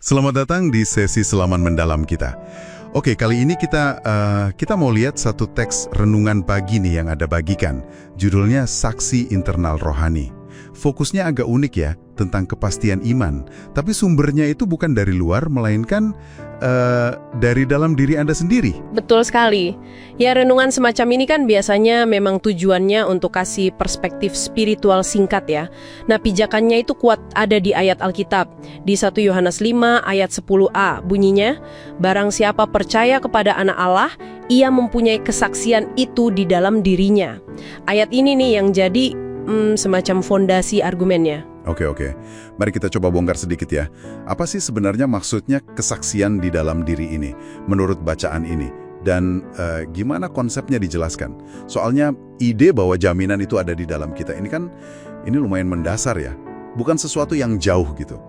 Selamat datang di sesi Selaman Mendalam kita. Oke, kali ini kita mau lihat satu teks renungan pagi nih yang ada bagikan. Judulnya Saksi Internal Rohani. Fokusnya agak unik ya, tentang kepastian iman. Tapi sumbernya itu bukan dari luar, melainkan dari dalam diri Anda sendiri. Betul sekali. Ya, renungan semacam ini kan biasanya memang tujuannya untuk kasih perspektif spiritual singkat ya. Nah, pijakannya itu kuat ada di ayat Alkitab. Di 1 Yohanes 5 ayat 10a bunyinya, "Barang siapa percaya kepada Anak Allah, ia mempunyai kesaksian itu di dalam dirinya." Ayat ini nih yang jadi semacam fondasi argumennya. Oke. Mari kita coba bongkar sedikit ya. Apa sih sebenarnya maksudnya kesaksian di dalam diri ini, menurut bacaan ini? Dan gimana konsepnya dijelaskan? Soalnya ide bahwa jaminan itu ada di dalam kita, ini lumayan mendasar ya. Bukan sesuatu yang jauh gitu.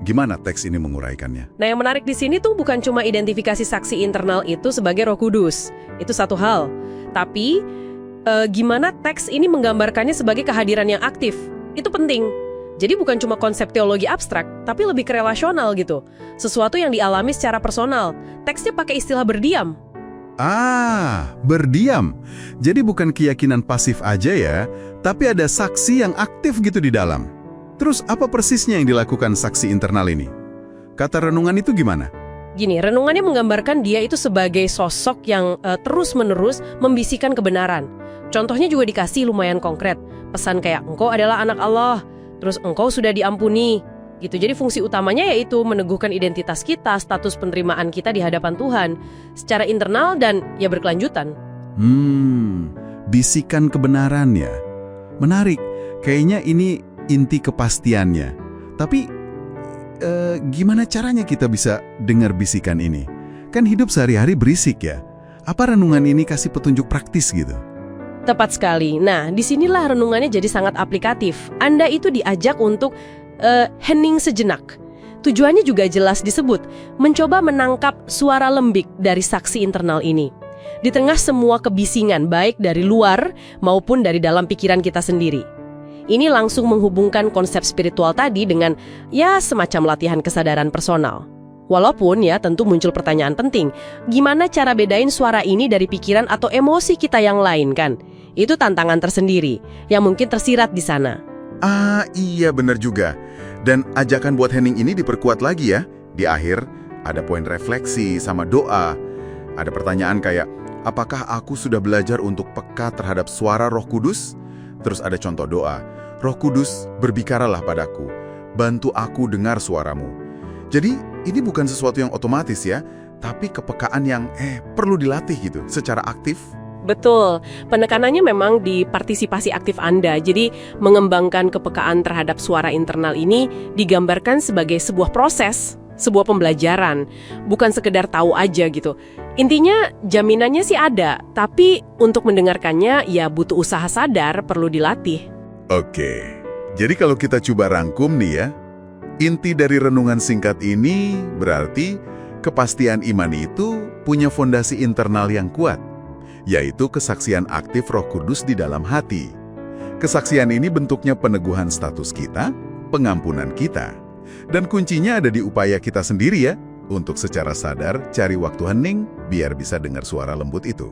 Gimana teks ini menguraikannya? Nah, yang menarik di sini tuh bukan cuma identifikasi saksi internal itu sebagai Roh Kudus. Itu satu hal. Tapi gimana teks ini menggambarkannya sebagai kehadiran yang aktif. Itu penting. Jadi bukan cuma konsep teologi abstrak, tapi lebih ke relasional gitu. Sesuatu yang dialami secara personal. Teksnya pakai istilah berdiam. Berdiam. Jadi bukan keyakinan pasif aja ya, tapi ada saksi yang aktif gitu di dalam. Terus apa persisnya yang dilakukan saksi internal ini? Kata renungan itu gimana? Gini, renungannya menggambarkan dia itu sebagai sosok yang terus-menerus membisikkan kebenaran. Contohnya juga dikasih lumayan konkret. Pesan kayak, engkau adalah anak Allah, terus engkau sudah diampuni. Gitu. Jadi fungsi utamanya yaitu meneguhkan identitas kita, status penerimaan kita di hadapan Tuhan. Secara internal dan ya berkelanjutan. Bisikan kebenaran ya. Menarik. Kayaknya ini inti kepastiannya. Tapi gimana caranya kita bisa dengar bisikan ini? Kan hidup sehari-hari berisik ya. Apa renungan ini kasih petunjuk praktis gitu? Tepat sekali. Nah, disinilah renungannya jadi sangat aplikatif. Anda itu diajak untuk hening sejenak. Tujuannya juga jelas disebut, mencoba menangkap suara lembik dari saksi internal ini. Di tengah semua kebisingan, baik dari luar maupun dari dalam pikiran kita sendiri. Ini langsung menghubungkan konsep spiritual tadi dengan ya semacam latihan kesadaran personal. Walaupun ya tentu muncul pertanyaan penting, gimana cara bedain suara ini dari pikiran atau emosi kita yang lain kan? Itu tantangan tersendiri yang mungkin tersirat di sana. Iya benar juga. Dan ajakan buat hening ini diperkuat lagi ya. Di akhir ada poin refleksi sama doa. Ada pertanyaan kayak, apakah aku sudah belajar untuk peka terhadap suara Roh Kudus? Terus ada contoh doa, Roh Kudus berbicaralah padaku, bantu aku dengar suaramu. Jadi ini bukan sesuatu yang otomatis ya, tapi kepekaan yang perlu dilatih gitu, secara aktif. Betul, penekanannya memang di partisipasi aktif Anda. Jadi mengembangkan kepekaan terhadap suara internal ini digambarkan sebagai sebuah proses, sebuah pembelajaran, bukan sekedar tahu aja gitu. Intinya jaminannya sih ada, tapi untuk mendengarkannya ya butuh usaha sadar, perlu dilatih. Oke, jadi kalau kita coba rangkum nih ya, inti dari renungan singkat ini berarti kepastian iman itu punya fondasi internal yang kuat, yaitu kesaksian aktif Roh Kudus di dalam hati. Kesaksian ini bentuknya peneguhan status kita, pengampunan kita. Dan kuncinya ada di upaya kita sendiri ya, untuk secara sadar cari waktu hening biar bisa dengar suara lembut itu.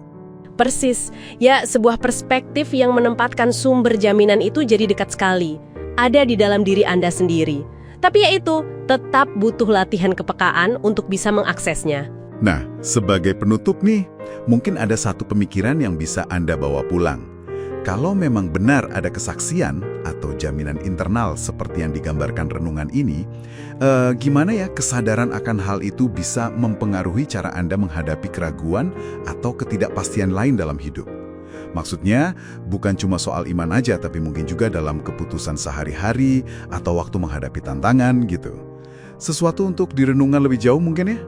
Persis, ya sebuah perspektif yang menempatkan sumber jaminan itu jadi dekat sekali. Ada di dalam diri Anda sendiri. Tapi ya itu, tetap butuh latihan kepekaan untuk bisa mengaksesnya. Nah, sebagai penutup nih, mungkin ada satu pemikiran yang bisa Anda bawa pulang. Kalau memang benar ada kesaksian atau jaminan internal seperti yang digambarkan renungan ini, gimana ya kesadaran akan hal itu bisa mempengaruhi cara Anda menghadapi keraguan atau ketidakpastian lain dalam hidup? Maksudnya, bukan cuma soal iman aja, tapi mungkin juga dalam keputusan sehari-hari atau waktu menghadapi tantangan gitu. Sesuatu untuk direnungkan lebih jauh mungkin ya?